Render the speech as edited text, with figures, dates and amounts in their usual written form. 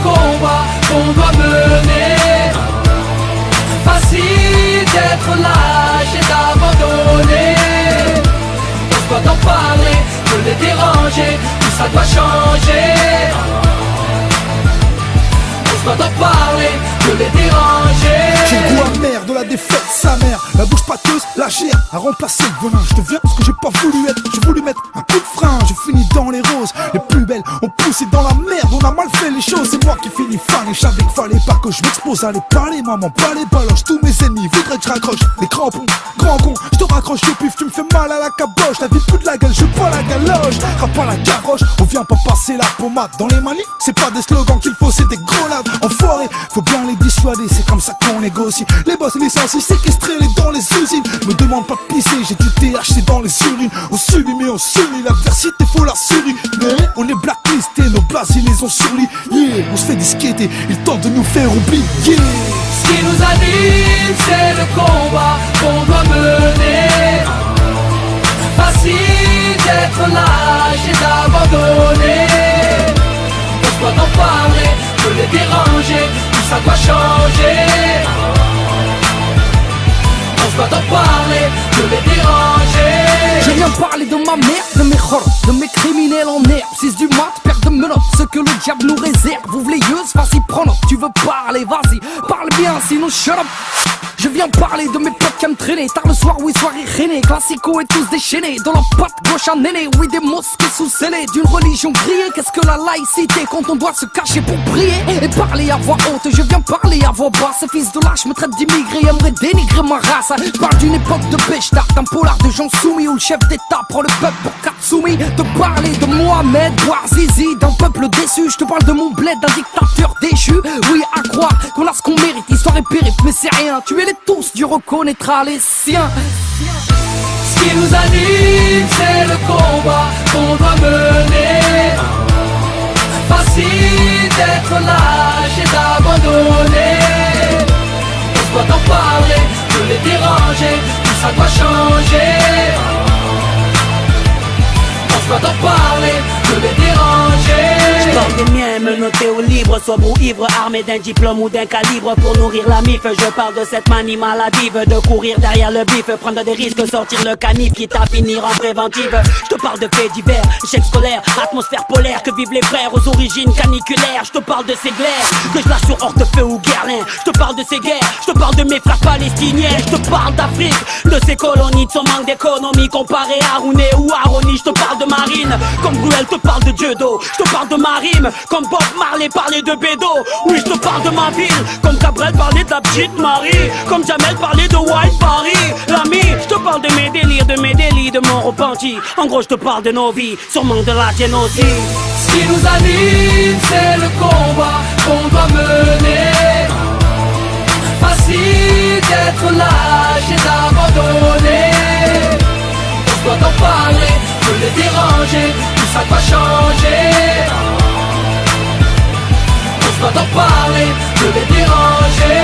combat qu'on doit mener. Facile d'être lâche et d'abandonner. On doit en parler, de les déranger, tout ça doit changer. On doit en parler, de les déranger. J'ai le goût amer de la défaite, sa mère. La bouche pâteuse, la chair a remplacé le venin. Je deviens ce que j'ai pas voulu être. J'ai voulu mettre un coup de frein. Je finis dans les roses, les plus belles ont poussé dans la merde. On a mal fait les choses, c'est moi qui finis fan. Et je savais qu'il fallait pas que je m'expose à les parler. Maman, pas les baloches, tous mes ennemis voudraient que je raccroche. Les crampons, grand con, je te raccroche le pif. Tu me fais mal à la caboche, la vie plus de la gueule, je pas la galoche. Rappe pas la gavroche, on vient pas passer la pommade. Dans les manifs, c'est pas des slogans qu'il faut, c'est des grenades. Enfoirés, faut bien les dissuader, c'est comme ça qu'on négocie. Les boss licenciés, séquestrés les dans les usines. Me demande pas de pisser, j'ai du THC dans les urines. On subit mais on s'unit, l'adversité faut la survie. Mais on est blacklistés, nos places ils les ont surlis. Yeah, on se fait disqueter, ils tentent de nous faire oublier. Ce qui nous anime, c'est le combat qu'on doit mener. Facile d'être lâche et d'abandonner. On doit en parler, de les déranger, tout ça doit changer. On doit en parler, de les déranger. Je viens parler de ma mère, de mes horreurs, de mes criminels en herbe. 6 du mat, paire de menottes, ce que le diable nous réserve. Ouvleyeuse, vas-y, prends note, tu veux parler, vas-y, parle bien, sinon shut up. Je viens parler de mes potes qui aiment traîner tard le soir, oui, soirée rainée. Classico et tous déchaînés, dans la patte gauche un aîné. Oui, des mosquées sous-scellées, d'une religion grillée. Qu'est-ce que la laïcité quand on doit se cacher pour prier et parler à voix haute, je viens parler à voix basse. Ces fils de lâche me traitent d'immigré, aimeraient dénigrer ma race. Je parle d'une époque de Béchtard, d'un polar de gens soumis, où le chef d'état prend le peuple pour Katsumi. Te parler de Mohamed Bouazizi, d'un peuple déçu. Je te parle de mon bled, d'un dictateur déchu. Oui, à croire qu'on a ce qu'on mérite, histoire et périple, mais c'est rien. Tuez-les tous, Dieu reconnaîtra les siens. Ce qui nous anime, c'est le combat qu'on doit mener. Facile d'être lâche et d'abandonner. On doit en parler, de les déranger, tout ça doit changer. On doit en parler, de les déranger. J'porte des miens, menottés au libre, sobre ou ivre, armé d'un diplôme ou d'un calibre pour nourrir la mif. Je parle de cette manie maladive, de courir derrière le bif, prendre des risques, sortir le canif, quitte à finir en préventive. Je te parle de faits divers, échecs scolaires, atmosphère polaire, que vivent les frères aux origines caniculaires. Je te parle de ces glaires, que je lâche sur Hortefeux ou Guerlain. Je te parle de ces guerres, je te parle de mes frères palestiniens. Je te parle d'Afrique, de ses colonies, de son manque d'économie comparé à Rouné ou à Rony. Je te parle de marine, comme Bruel te parle de Dieudo. Je te parle de ma rime, comme Bob Marley parlait de Bédo. Oui, je te parle de ma ville, comme Cabrel parlait de la petite Marie, comme Jamel parlait de White Paris. L'ami, je te parle de mes délires, de mon repenti. En gros, je te parle de nos vies, sûrement de la tienne aussi. Ce qui nous anime, c'est le combat qu'on doit mener. Facile d'être lâche et d'abandonner. On doit en parler, de les déranger, tout ça doit changer. On doit en parler, de les déranger.